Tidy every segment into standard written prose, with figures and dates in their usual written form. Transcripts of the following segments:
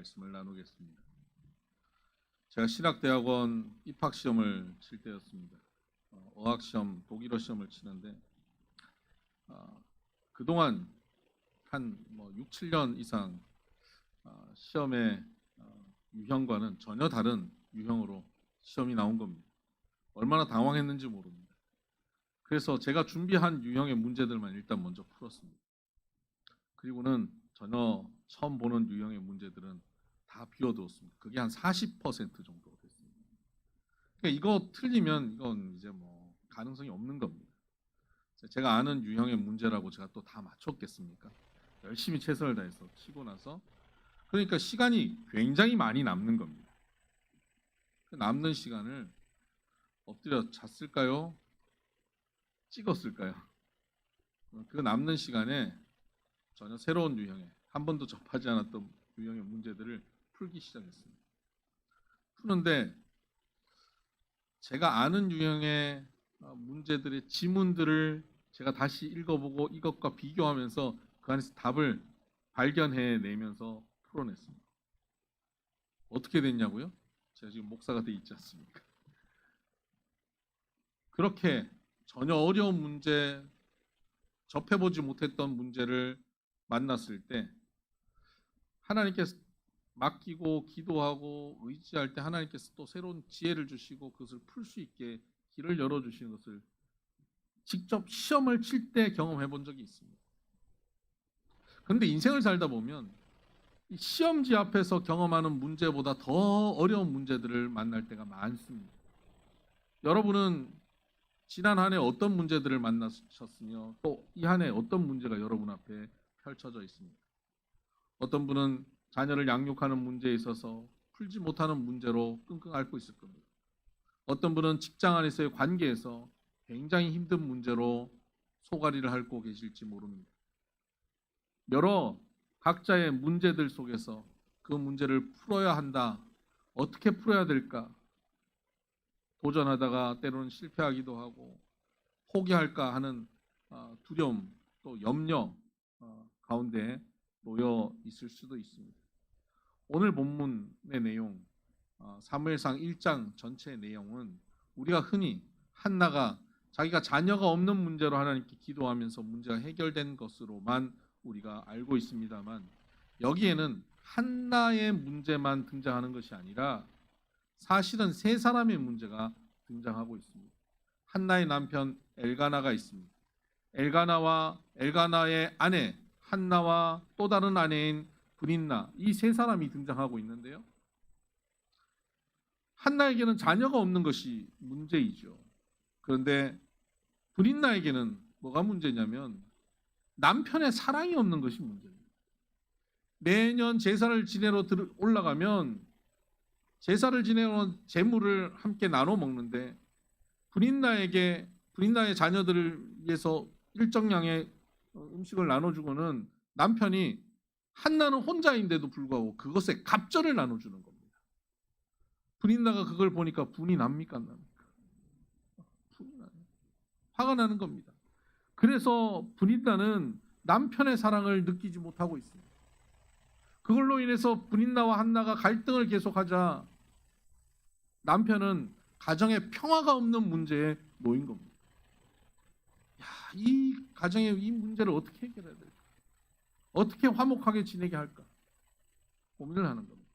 말씀을 나누겠습니다. 제가 신학대학원 입학시험을 칠 때였습니다. 어학시험, 독일어 시험을 치는데 그동안 한 6, 7년 이상 시험의 유형과는 전혀 다른 유형으로 시험이 나온 겁니다. 얼마나 당황했는지 모릅니다. 그래서 제가 준비한 유형의 문제들만 일단 먼저 풀었습니다. 그리고는 전혀 처음 보는 유형의 문제들은 다 비워두었습니다. 그게 한 40% 정도 됐습니다. 그러니까 이거 틀리면 이건 이제 가능성이 없는 겁니다. 제가 아는 유형의 문제라고 제가 또 다 맞췄겠습니까? 열심히 최선을 다해서 치고 나서 그러니까 시간이 굉장히 많이 남는 겁니다. 그 남는 시간을 엎드려 잤을까요? 찍었을까요? 그 남는 시간에 전혀 새로운 유형의 한 번도 접하지 않았던 유형의 문제들을 풀기 시작했습니다. 푸는데 제가 아는 유형의 문제들의 지문들을 제가 다시 읽어보고 이것과 비교하면서 그 안에서 답을 발견해내면서 풀어냈습니다. 어떻게 됐냐고요? 제가 지금 목사가 돼 있지 않습니까? 그렇게 전혀 어려운 문제, 접해보지 못했던 문제를 만났을 때 하나님께서 맡기고 기도하고 의지할 때 하나님께서 또 새로운 지혜를 주시고 그것을 풀 수 있게 길을 열어주시는 것을 직접 시험을 칠 때 경험해 본 적이 있습니다. 그런데 인생을 살다 보면 이 시험지 앞에서 경험하는 문제보다 더 어려운 문제들을 만날 때가 많습니다. 여러분은 지난 한 해 어떤 문제들을 만나셨으며 또 이 한 해 어떤 문제가 여러분 앞에 펼쳐져 있습니다. 어떤 분은 자녀를 양육하는 문제에 있어서 풀지 못하는 문제로 끙끙 앓고 있을 겁니다. 어떤 분은 직장 안에서의 관계에서 굉장히 힘든 문제로 소가리를 앓고 계실지 모릅니다. 여러 각자의 문제들 속에서 그 문제를 풀어야 한다. 어떻게 풀어야 될까? 도전하다가 때로는 실패하기도 하고 포기할까 하는 두려움 또 염려 가운데 놓여 있을 수도 있습니다. 오늘 본문의 내용 사무엘상 1장 전체의 내용은 우리가 흔히 한나가 자기가 자녀가 없는 문제로 하나님께 기도하면서 문제가 해결된 것으로만 우리가 알고 있습니다만 여기에는 한나의 문제만 등장하는 것이 아니라 사실은 세 사람의 문제가 등장하고 있습니다. 한나의 남편 엘가나가 있습니다. 엘가나와 엘가나의 아내 한나와 또 다른 아내인 브린나 이 세 사람이 등장하고 있는데요. 한나에게는 자녀가 없는 것이 문제이죠. 그런데 브린나에게는 뭐가 문제냐면 남편의 사랑이 없는 것이 문제입니다. 매년 제사를 지내러 올라가면 제사를 지내러 제물을 함께 나눠 먹는데 브린나의 자녀들을 위해서 일정량의 음식을 나눠주고는 남편이 한나는 혼자인데도 불구하고 그것에 갑절을 나눠주는 겁니다. 브린나가 그걸 보니까 분이 납니까 안 납니까? 분이 나요. 화가 나는 겁니다. 그래서 브린나는 남편의 사랑을 느끼지 못하고 있습니다. 그걸로 인해서 브린나와 한나가 갈등을 계속하자 남편은 가정에 평화가 없는 문제에 놓인 겁니다. 이 가정의 이 문제를 어떻게 해결해야 될까? 어떻게 화목하게 지내게 할까? 고민을 하는 겁니다.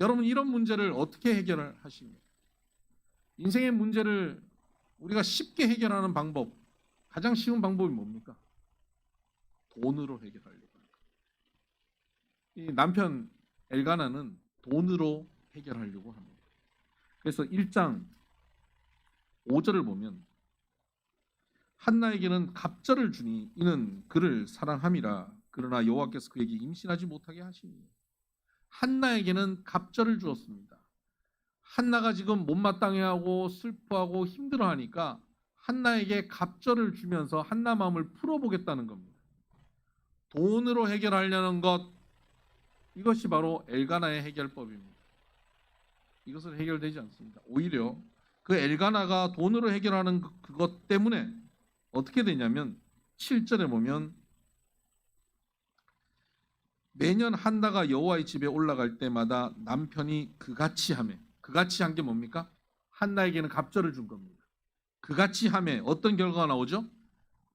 여러분 이런 문제를 어떻게 해결하십니까? 인생의 문제를 우리가 쉽게 해결하는 방법, 가장 쉬운 방법이 뭡니까? 돈으로 해결하려고 합니다. 이 남편 엘가나는 돈으로 해결하려고 합니다. 그래서 1장 5절을 보면 한나에게는 갑절을 주니 이는 그를 사랑함이라 그러나 여호와께서 그에게 임신하지 못하게 하시니 한나에게는 갑절을 주었습니다. 한나가 지금 못마땅해하고 슬퍼하고 힘들어하니까 한나에게 갑절을 주면서 한나 마음을 풀어보겠다는 겁니다. 돈으로 해결하려는 것 이것이 바로 엘가나의 해결법입니다. 이것은 해결되지 않습니다. 오히려 그 엘가나가 돈으로 해결하는 그것 때문에 어떻게 되냐면 7절에 보면 매년 한나가 여호와의 집에 올라갈 때마다 남편이 그같이 하매, 그같이 한 게 뭡니까? 한나에게는 갑절을 준 겁니다. 그같이 하매 어떤 결과가 나오죠?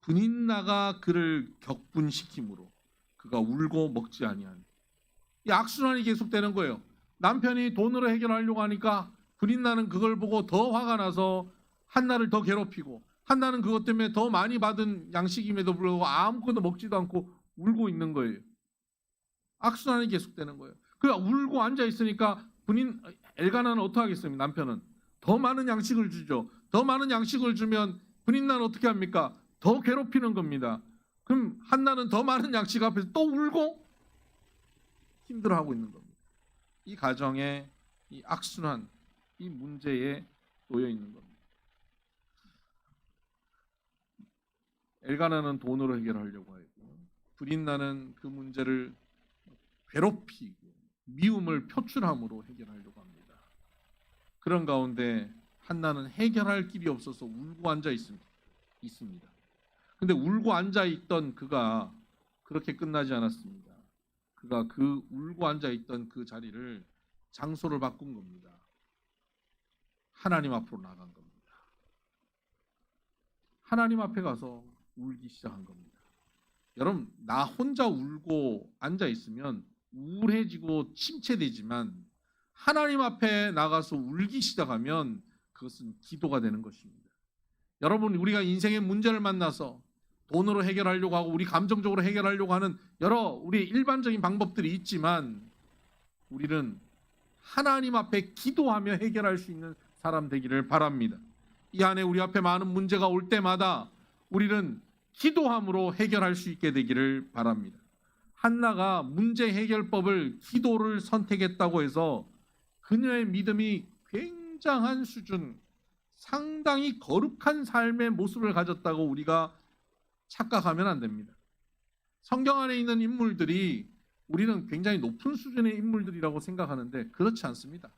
분인나가 그를 격분시키므로 그가 울고 먹지 아니하니. 이 악순환이 계속되는 거예요. 남편이 돈으로 해결하려고 하니까 분인나는 그걸 보고 더 화가 나서 한나를 더 괴롭히고, 한나는 그것 때문에 더 많이 받은 양식임에도 불구하고 아무것도 먹지도 않고 울고 있는 거예요. 악순환이 계속되는 거예요. 그 울고 앉아 있으니까 엘가나는 어떻게 하겠습니까? 남편은 더 많은 양식을 주죠. 더 많은 양식을 주면 분인나는 어떻게 합니까? 더 괴롭히는 겁니다. 그럼 한나는 더 많은 양식 앞에서 또 울고 힘들어하고 있는 겁니다. 이 가정에 이 악순환, 이 문제에 놓여 있는 겁니다. 엘가나는 돈으로 해결하려고 하고, 브린나는 그 문제를 괴롭히고 미움을 표출함으로 해결하려고 합니다. 그런 가운데 한나는 해결할 길이 없어서 울고 앉아 있습니다. 근데 울고 앉아 있던 그가 그렇게 끝나지 않았습니다. 그가 그 울고 앉아 있던 그 자리를 장소를 바꾼 겁니다. 하나님 앞으로 나간 겁니다. 하나님 앞에 가서 울기 시작한 겁니다. 여러분, 나 혼자 울고 앉아 있으면 우울해지고 침체되지만 하나님 앞에 나가서 울기 시작하면 그것은 기도가 되는 것입니다. 여러분, 우리가 인생의 문제를 만나서 돈으로 해결하려고 하고 우리 감정적으로 해결하려고 하는 여러 우리 일반적인 방법들이 있지만, 우리는 하나님 앞에 기도하며 해결할 수 있는 사람 되기를 바랍니다. 이 안에 우리 앞에 많은 문제가 올 때마다 우리는 기도함으로 해결할 수 있게 되기를 바랍니다. 한나가 문제 해결법을 기도를 선택했다고 해서 그녀의 믿음이 굉장한 수준, 상당히 거룩한 삶의 모습을 가졌다고 우리가 착각하면 안 됩니다. 성경 안에 있는 인물들이 우리는 굉장히 높은 수준의 인물들이라고 생각하는데 그렇지 않습니다.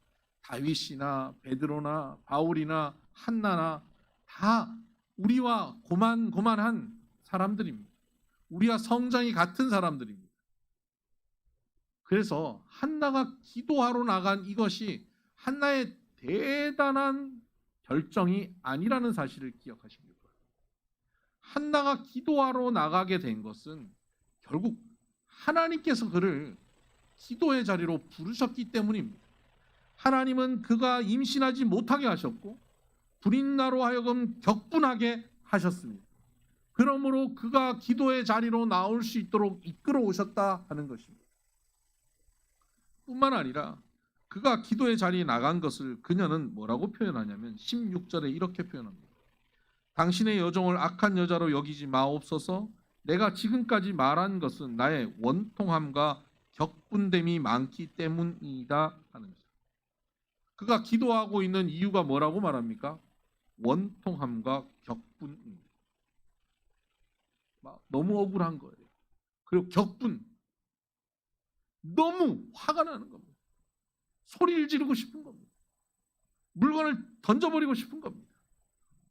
다윗이나 베드로나 바울이나 한나나 다 우리와 고만고만한 사람들입니다. 우리와 성장이 같은 사람들입니다. 그래서 한나가 기도하러 나간 이것이 한나의 대단한 결정이 아니라는 사실을 기억하시기 바랍니다. 한나가 기도하러 나가게 된 것은 결국 하나님께서 그를 기도의 자리로 부르셨기 때문입니다. 하나님은 그가 임신하지 못하게 하셨고 불임나로 하여금 격분하게 하셨습니다. 그러므로 그가 기도의 자리로 나올 수 있도록 이끌어 오셨다 하는 것입니다. 뿐만 아니라 그가 기도의 자리에 나간 것을 그녀는 뭐라고 표현하냐면 16절에 이렇게 표현합니다. 당신의 여종을 악한 여자로 여기지 마옵소서. 내가 지금까지 말한 것은 나의 원통함과 격분됨이 많기 때문이다 하는 것입니다. 그가 기도하고 있는 이유가 뭐라고 말합니까? 원통함과 격분입니다. 너무 억울한 거예요. 그리고 격분, 너무 화가 나는 겁니다. 소리를 지르고 싶은 겁니다. 물건을 던져버리고 싶은 겁니다.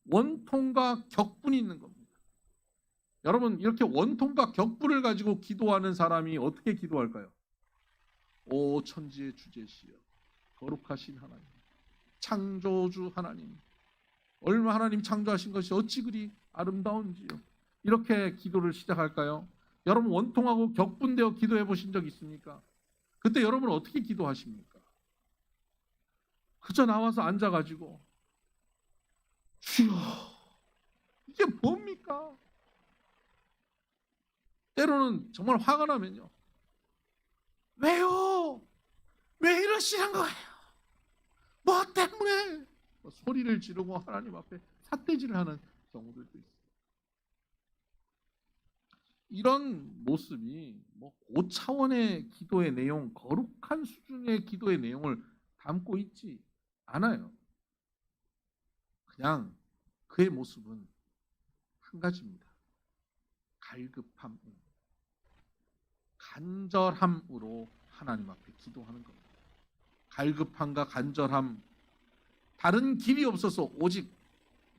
원통과 격분이 있는 겁니다. 여러분, 이렇게 원통과 격분을 가지고 기도하는 사람이 어떻게 기도할까요? 오 천지의 주제시여, 거룩하신 하나님, 창조주 하나님, 얼마 하나님 창조하신 것이 어찌 그리 아름다운지요. 이렇게 기도를 시작할까요? 여러분, 원통하고 격분되어 기도해 보신 적 있습니까? 그때 여러분 어떻게 기도하십니까? 그저 나와서 앉아가지고 주여, 이게 뭡니까? 때로는 정말 화가 나면요, 왜요? 왜 이러시는 거예요? 뭐 때문에? 소리를 지르고 하나님 앞에 삿대질을 하는 경우들도 있어요. 이런 모습이 고차원의 기도의 내용, 거룩한 수준의 기도의 내용을 담고 있지 않아요. 그냥 그의 모습은 한 가지입니다. 갈급함, 간절함으로 하나님 앞에 기도하는 겁니다. 갈급함과 간절함, 다른 길이 없어서 오직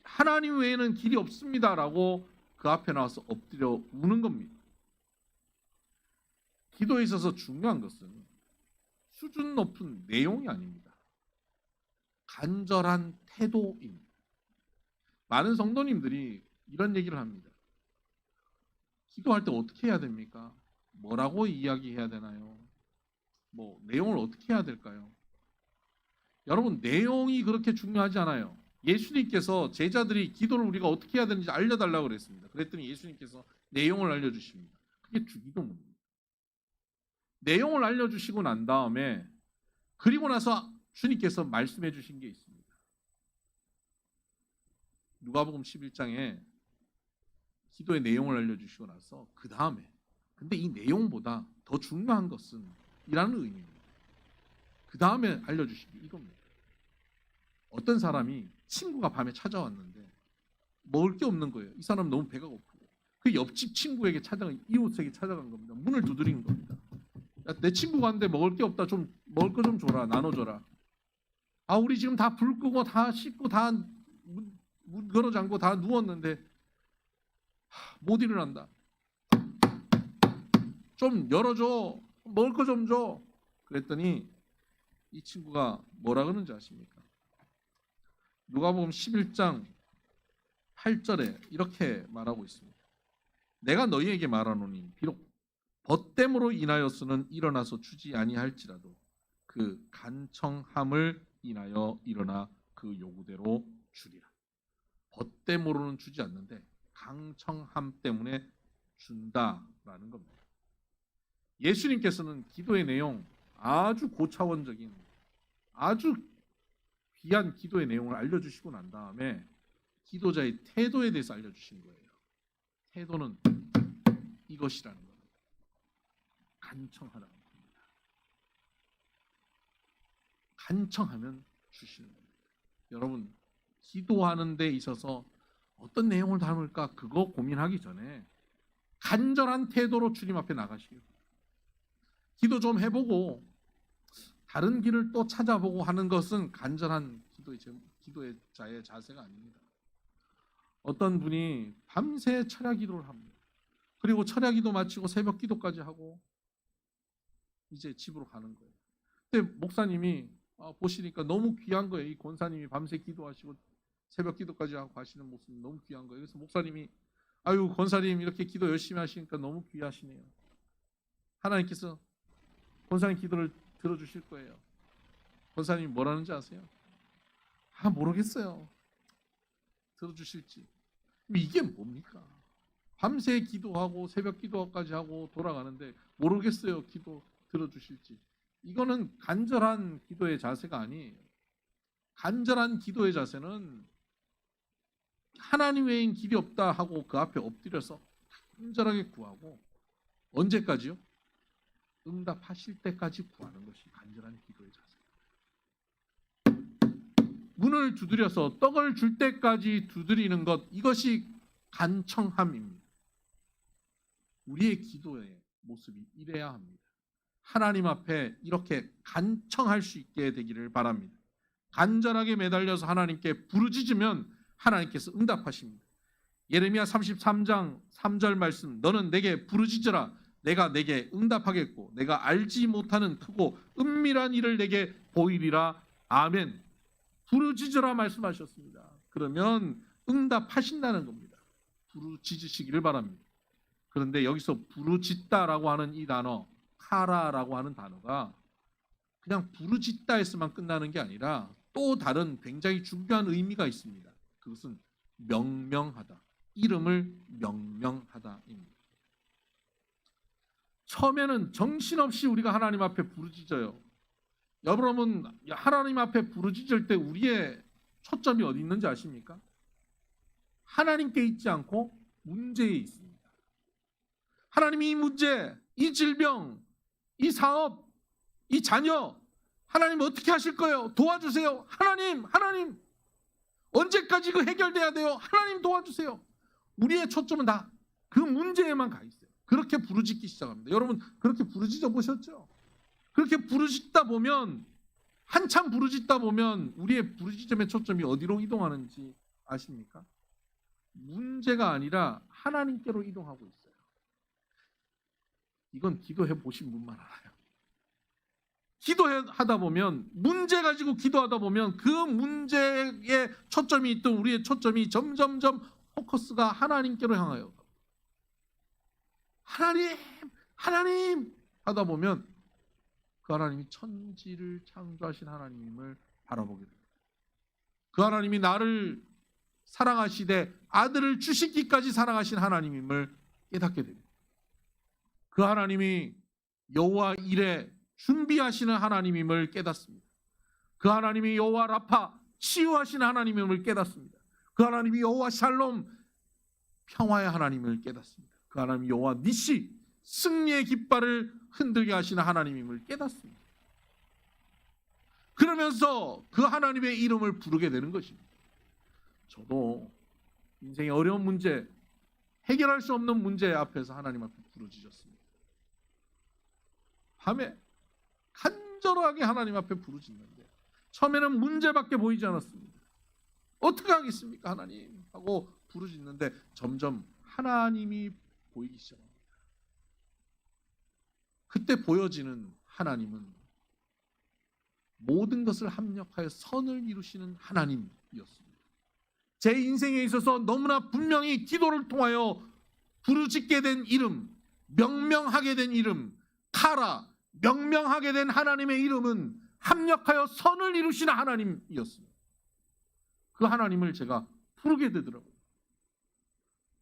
하나님 외에는 길이 없습니다라고 그 앞에 나와서 엎드려 우는 겁니다. 기도에 있어서 중요한 것은 수준 높은 내용이 아닙니다. 간절한 태도입니다. 많은 성도님들이 이런 얘기를 합니다. 기도할 때 어떻게 해야 됩니까? 뭐라고 이야기해야 되나요? 뭐 내용을 어떻게 해야 될까요? 여러분, 내용이 그렇게 중요하지 않아요. 예수님께서 제자들이 기도를 우리가 어떻게 해야 되는지 알려달라고 그랬습니다. 그랬더니 예수님께서 내용을 알려주십니다. 그게 주기도문입니다. 내용을 알려주시고 난 다음에 그리고 나서 주님께서 말씀해 주신 게 있습니다. 누가복음 11장에 기도의 내용을 알려주시고 나서 그 다음에 근데 이 내용보다 더 중요한 것은 이라는 의미입니다. 그 다음에 알려주신 게 이겁니다. 어떤 사람이 친구가 밤에 찾아왔는데 먹을 게 없는 거예요. 이 사람 너무 배가 고프고 그 옆집 친구에게 이웃에게 찾아간 겁니다. 문을 두드린 겁니다. 야, 내 친구가 왔는데 먹을 게 없다. 좀 먹을 거 좀 줘라. 나눠줘라. 아, 우리 지금 다 불 끄고 다 씻고 다 문 걸어 잠고 다 누웠는데 못 일어난다. 좀 열어줘. 먹을 거 좀 줘. 그랬더니 이 친구가 뭐라 그러는지 아십니까? 누가복음 11장 8절에 이렇게 말하고 있습니다. 내가 너희에게 말하노니 비록 벗됨으로 인하여서는 일어나서 주지 아니할지라도 그 간청함을 인하여 일어나 그 요구대로 주리라. 벗됨으로는 주지 않는데 강청함 때문에 준다라는 겁니다. 예수님께서는 기도의 내용 아주 고차원적인 아주 귀한 기도의 내용을 알려주시고 난 다음에 기도자의 태도에 대해서 알려주신 거예요. 태도는 이것이라는 겁니다. 간청하라는 겁니다. 간청하면 주시는 겁니다. 여러분, 기도하는 데 있어서 어떤 내용을 담을까 그거 고민하기 전에 간절한 태도로 주님 앞에 나가시길 바랍니다. 기도 좀 해보고 다른 길을 또 찾아보고 하는 것은 간절한 기도의 자의 자세가 아닙니다. 어떤 분이 밤새 철야 기도를 합니다. 그리고 철야 기도 마치고 새벽 기도까지 하고 이제 집으로 가는 거예요. 근데 목사님이 보시니까 너무 귀한 거예요. 이 권사님이 밤새 기도하시고 새벽 기도까지 하고 가시는 모습이 너무 귀한 거예요. 그래서 목사님이 아유, 권사님 이렇게 기도 열심히 하시니까 너무 귀하시네요. 하나님께서 권사님 기도를 들어주실 거예요. 권사님이 뭐라는지 아세요? 모르겠어요. 들어주실지. 이게 뭡니까? 밤새 기도하고 새벽 기도까지 하고 돌아가는데 모르겠어요. 기도 들어주실지. 이거는 간절한 기도의 자세가 아니에요. 간절한 기도의 자세는 하나님 외엔 길이 없다 하고 그 앞에 엎드려서 간절하게 구하고 언제까지요? 응답하실 때까지 구하는 것이 간절한 기도의 자세입니다. 문을 두드려서 떡을 줄 때까지 두드리는 것, 이것이 간청함입니다. 우리의 기도의 모습이 이래야 합니다. 하나님 앞에 이렇게 간청할 수 있게 되기를 바랍니다. 간절하게 매달려서 하나님께 부르짖으면 하나님께서 응답하십니다. 예레미야 33장 3절 말씀, 너는 내게 부르짖으라. 내가 내게 응답하겠고 내가 알지 못하는 크고 은밀한 일을 내게 보이리라. 아멘. 부르짖으라 말씀하셨습니다. 그러면 응답하신다는 겁니다. 부르짖으시기를 바랍니다. 그런데 여기서 부르짖다라고 하는 이 단어, 카라라고 하는 단어가 그냥 부르짖다에서만 끝나는 게 아니라 또 다른 굉장히 중요한 의미가 있습니다. 그것은 명명하다, 이름을 명명하다입니다. 처음에는 정신없이 우리가 하나님 앞에 부르짖어요. 여러분, 하나님 앞에 부르짖을 때 우리의 초점이 어디 있는지 아십니까? 하나님께 있지 않고 문제에 있습니다. 하나님이 이 문제, 이 질병, 이 사업, 이 자녀, 하나님 어떻게 하실 거예요? 도와주세요. 하나님, 언제까지 그 해결돼야 돼요? 하나님 도와주세요. 우리의 초점은 다 그 문제에만 가 있어요. 그렇게 부르짖기 시작합니다. 여러분, 그렇게 부르짖어 보셨죠? 그렇게 부르짖다 보면, 한참 부르짖다 보면 우리의 부르짖음의 초점이 어디로 이동하는지 아십니까? 문제가 아니라 하나님께로 이동하고 있어요. 이건 기도해 보신 분만 알아요. 기도하다 보면, 문제 가지고 기도하다 보면 그 문제에 초점이 있던 우리의 초점이 점점점 포커스가 하나님께로 향하여, 하나님, 하나님 하다 보면 그 하나님이 천지를 창조하신 하나님을 바라보게 됩니다. 그 하나님이 나를 사랑하시되 아들을 주시기까지 사랑하신 하나님임을 깨닫게 됩니다. 그 하나님이 여호와 일에 준비하시는 하나님임을 깨닫습니다. 그 하나님이 여호와 라파 치유하시는 하나님임을 깨닫습니다. 그 하나님이 여호와 샬롬 평화의 하나님을 깨닫습니다. 그 하나님이 여호와 니시 승리의 깃발을 흔들게 하시는 하나님임을 깨닫습니다. 그러면서 그 하나님의 이름을 부르게 되는 것입니다. 저도 인생의 어려운 문제, 해결할 수 없는 문제 앞에서 하나님 앞에 부르짖었습니다. 밤에 간절하게 하나님 앞에 부르짖는데 처음에는 문제밖에 보이지 않았습니다. 어떻게 하겠습니까 하나님 하고 부르짖는데 점점 하나님이 보이기 시작합니다. 그때 보여지는 하나님은 모든 것을 합력하여 선을 이루시는 하나님이었습니다. 제 인생에 있어서 너무나 분명히 기도를 통하여 부르짖게 된 이름, 명명하게 된 이름, 카라, 명명하게 된 하나님의 이름은 합력하여 선을 이루시는 하나님이었습니다. 그 하나님을 제가 부르게 되더라고요.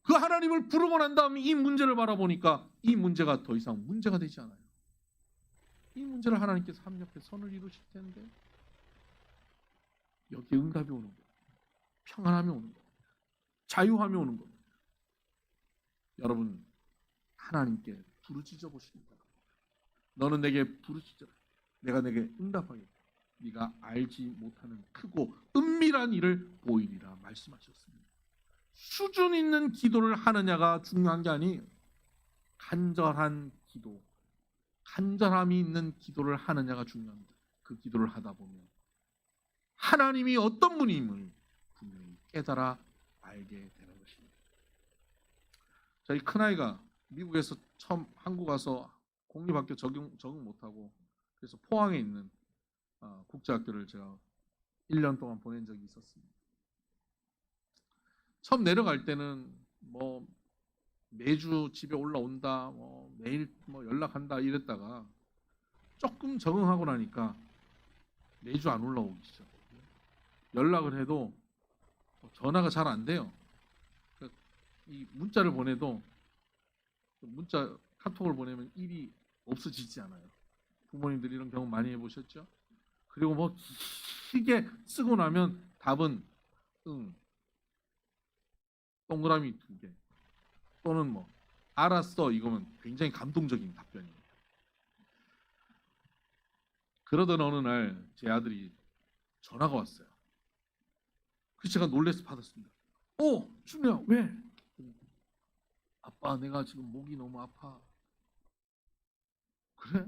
그 하나님을 부르고 난 다음에 이 문제를 바라보니까 이 문제가 더 이상 문제가 되지 않아요. 이 문제를 하나님께서 합력해 선을 이루실 텐데 여기에 응답이 오는 거예요. 평안함이 오는 겁니다. 자유함이 오는 겁니다. 여러분, 하나님께 부르짖어 보십니다. 너는 내게 부르짖어라. 내가 내게 응답하겠다. 네가 알지 못하는 크고 은밀한 일을 보이리라 말씀하셨습니다. 수준 있는 기도를 하느냐가 중요한 게 아니에요. 간절한 기도, 간절함이 있는 기도를 하느냐가 중요합니다. 그 기도를 하다 보면 하나님이 어떤 분임을 분명히 깨달아 알게 되는 것입니다. 저희 큰아이가 미국에서 처음 한국 와서 공립학교 적응 못하고 그래서 포항에 있는 국제학교를 제가 1년 동안 보낸 적이 있었습니다. 처음 내려갈 때는 뭐 매주 집에 올라온다, 뭐 매일 뭐 연락한다 이랬다가 조금 적응하고 나니까 매주 안 올라오기 시작해요. 연락을 해도 전화가 잘 안 돼요. 이 문자를 보내도 문자 카톡을 보내면 일이 없어지지 않아요. 부모님들이 이런 경험 많이 해보셨죠? 그리고 뭐 길게 쓰고 나면 답은 응, 동그라미 2개 또는 뭐 알았어 이거면 굉장히 감동적인 답변이에요. 그러던 어느 날 제 아들이 전화가 왔어요. 그래서 제가 놀라서 받았습니다. 준우야 왜? 아빠 내가 지금 목이 너무 아파. 그래?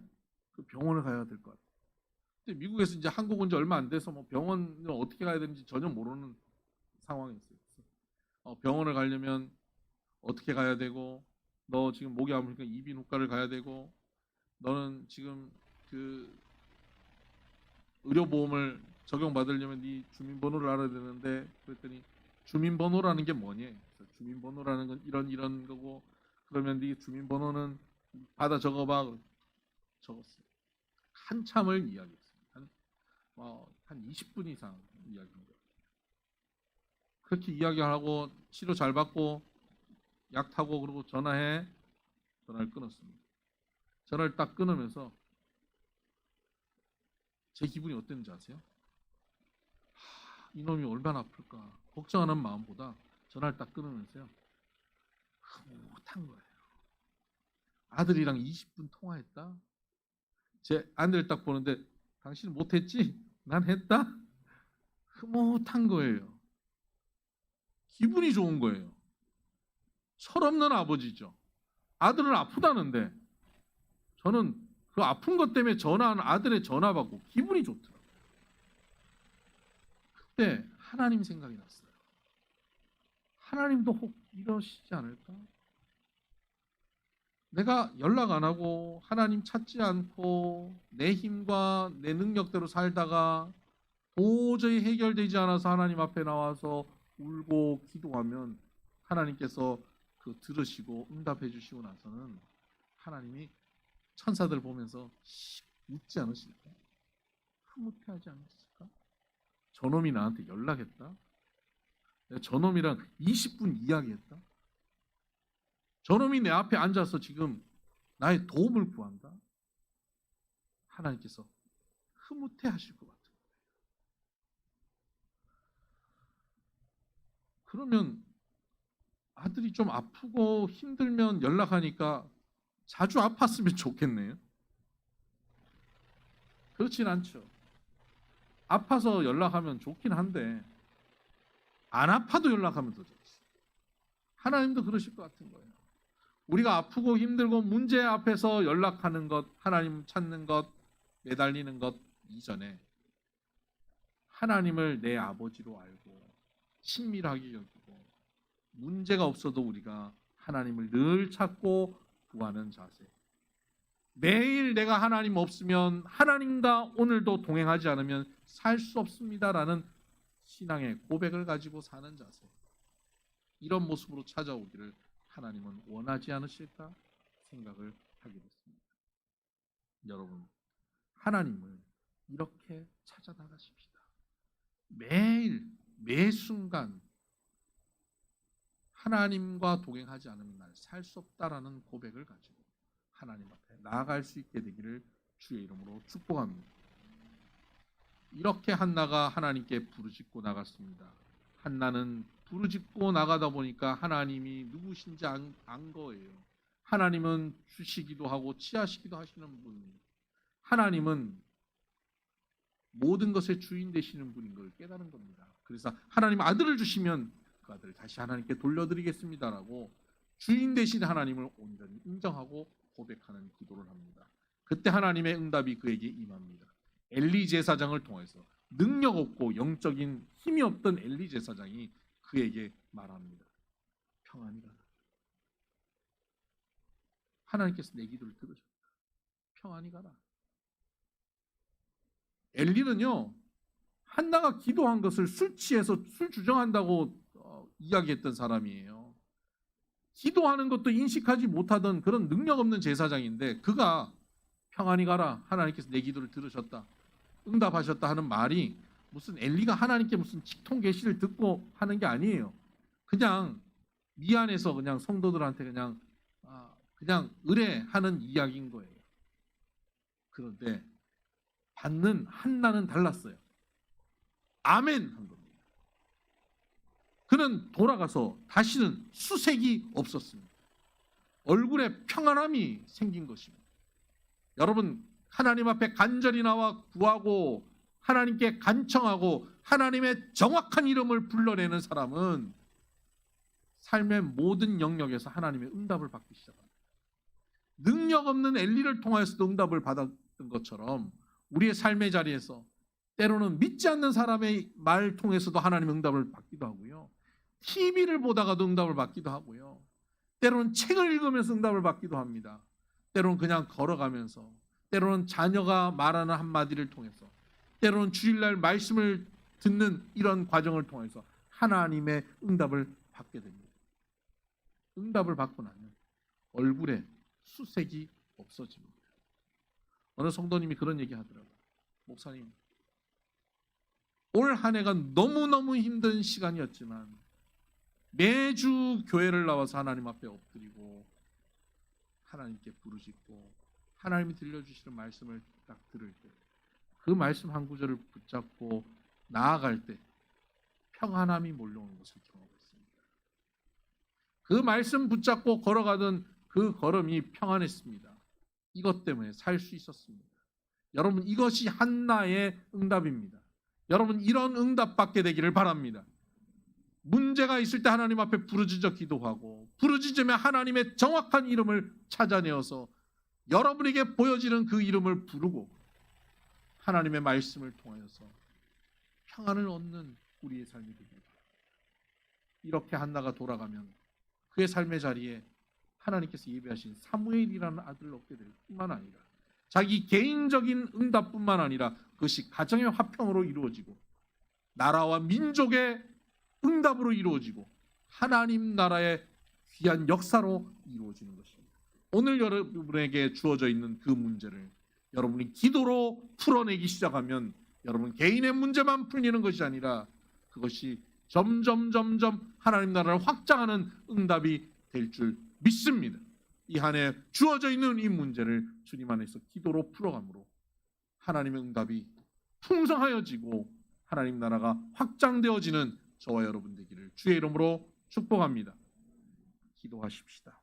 그 병원에 가야 될 것 같아. 근데 미국에서 이제 한국 온 지 얼마 안 돼서 뭐 병원을 어떻게 가야 되는지 전혀 모르는 상황이었어요. 병원을 가려면 어떻게 가야 되고, 너 지금 목이 아프니까 이비인후과를 가야 되고, 너는 지금 그 의료보험을 적용받으려면 네 주민번호를 알아야 되는데, 그랬더니 주민번호라는 게 뭐니? 주민번호라는 건 이런 거고, 그러면 네 주민번호는 받아 적어봐. 적었어요. 한참을 이야기했습니다. 한 20분 이상 이야기한 거예요. 그렇게 이야기하고 치료 잘 받고 약 타고 그러고 전화를 끊었습니다. 전화를 딱 끊으면서 제 기분이 어땠는지 아세요? 이놈이 얼마나 아플까 걱정하는 마음보다 전화를 딱 끊으면서요 흐뭇한 거예요. 아들이랑 20분 통화했다. 제 아들을 딱 보는데 당신은 못했지? 난 했다? 흐뭇한 거예요. 기분이 좋은 거예요. 철없는 아버지죠. 아들은 아프다는데 저는 그 아픈 것 때문에 전화한 아들의 전화 받고 기분이 좋더라고요. 그때 하나님 생각이 났어요. 하나님도 혹 이러시지 않을까? 내가 연락 안 하고 하나님 찾지 않고 내 힘과 내 능력대로 살다가 도저히 해결되지 않아서 하나님 앞에 나와서 울고 기도하면 하나님께서 그 들으시고 응답해 주시고 나서는 하나님이 천사들 보면서 웃지 않으실까? 흐뭇해하지 않으실까? 저놈이 나한테 연락했다? 내가 저놈이랑 20분 이야기했다? 저놈이 내 앞에 앉아서 지금 나의 도움을 구한다? 하나님께서 흐뭇해하실 것 같아요. 그러면 아들이 좀 아프고 힘들면 연락하니까 자주 아팠으면 좋겠네요. 그렇진 않죠. 아파서 연락하면 좋긴 한데 안 아파도 연락하면 더 좋지. 하나님도 그러실 것 같은 거예요. 우리가 아프고 힘들고 문제 앞에서 연락하는 것, 하나님 찾는 것, 매달리는 것 이전에 하나님을 내 아버지로 알고 친밀하게 여기고 문제가 없어도 우리가 하나님을 늘 찾고 구하는 자세. 매일 내가 하나님 없으면 하나님과 오늘도 동행하지 않으면 살 수 없습니다라는 신앙의 고백을 가지고 사는 자세. 이런 모습으로 찾아오기를 하나님은 원하지 않으실까 생각을 하게 됐습니다. 여러분, 하나님을 이렇게 찾아 나가십시다. 매일 매 순간 하나님과 동행하지 않으면 날 살 수 없다라는 고백을 가지고 하나님 앞에 나아갈 수 있게 되기를 주의 이름으로 축복합니다. 이렇게 한나가 하나님께 부르짖고 나갔습니다. 한나는 부르짖고 나가다 보니까 하나님이 누구신지 안 거예요. 하나님은 주시기도 하고 취하시기도 하시는 분. 하나님은 모든 것의 주인 되시는 분인 걸 깨달은 겁니다. 그래서 하나님 아들을 주시면 그 아들을 다시 하나님께 돌려드리겠습니다라고 주인 되신 하나님을 온전히 인정하고 고백하는 기도를 합니다. 그때 하나님의 응답이 그에게 임합니다. 엘리 제사장을 통해서 능력 없고 영적인 힘이 없던 엘리 제사장이 그에게 말합니다. 평안히 가라. 하나님께서 내 기도를 들으셨다. 평안히 가라. 엘리는요, 한나가 기도한 것을 술 취해서 술 주정한다고 이야기했던 사람이에요. 기도하는 것도 인식하지 못하던 그런 능력 없는 제사장인데 그가 평안히 가라. 하나님께서 내 기도를 들으셨다. 응답하셨다 하는 말이 무슨 엘리가 하나님께 무슨 직통 계시를 듣고 하는 게 아니에요. 그냥 미안해서 그냥 성도들한테 그냥 의뢰하는 이야기인 거예요. 그런데 받는 한나는 달랐어요. 아멘 한 겁니다. 그는 돌아가서 다시는 수색이 없었습니다. 얼굴에 평안함이 생긴 것입니다. 여러분, 하나님 앞에 간절히 나와 구하고 하나님께 간청하고 하나님의 정확한 이름을 불러내는 사람은 삶의 모든 영역에서 하나님의 응답을 받기 시작합니다. 능력 없는 엘리를 통해서도 응답을 받았던 것처럼 우리의 삶의 자리에서 때로는 믿지 않는 사람의 말 통해서도 하나님의 응답을 받기도 하고요. TV를 보다가도 응답을 받기도 하고요. 때로는 책을 읽으면서 응답을 받기도 합니다. 때로는 그냥 걸어가면서, 때로는 자녀가 말하는 한마디를 통해서, 때로는 주일날 말씀을 듣는 이런 과정을 통해서 하나님의 응답을 받게 됩니다. 응답을 받고 나면 얼굴에 수색이 없어집니다. 어느 성도님이 그런 얘기 하더라고요. 목사님, 올 한 해가 너무너무 힘든 시간이었지만 매주 교회를 나와서 하나님 앞에 엎드리고 하나님께 부르짖고 하나님이 들려주시는 말씀을 딱 들을 때 그 말씀 한 구절을 붙잡고 나아갈 때 평안함이 몰려오는 것을 경험했습니다. 그 말씀 붙잡고 걸어가던 그 걸음이 평안했습니다. 이것 때문에 살 수 있었습니다. 여러분, 이것이 한나의 응답입니다. 여러분, 이런 응답 받게 되기를 바랍니다. 문제가 있을 때 하나님 앞에 부르짖어 기도하고 부르짖으며 하나님의 정확한 이름을 찾아내어서 여러분에게 보여지는 그 이름을 부르고 하나님의 말씀을 통하여서 평안을 얻는 우리의 삶이 되길 바랍니다. 이렇게 한나가 돌아가면 그의 삶의 자리에 하나님께서 예비하신 사무엘이라는 아들을 얻게 될 뿐만 아니라 자기 개인적인 응답뿐만 아니라 그것이 가정의 화평으로 이루어지고 나라와 민족의 응답으로 이루어지고 하나님 나라의 귀한 역사로 이루어지는 것입니다. 오늘 여러분에게 주어져 있는 그 문제를 여러분이 기도로 풀어내기 시작하면 여러분 개인의 문제만 풀리는 것이 아니라 그것이 점점 하나님 나라를 확장하는 응답이 될 줄 믿습니다. 이 한 해 주어져 있는 이 문제를 주님 안에서 기도로 풀어가므로 하나님의 응답이 풍성하여지고 하나님 나라가 확장되어지는 저와 여러분 되기를 주의 이름으로 축복합니다. 기도하십시다.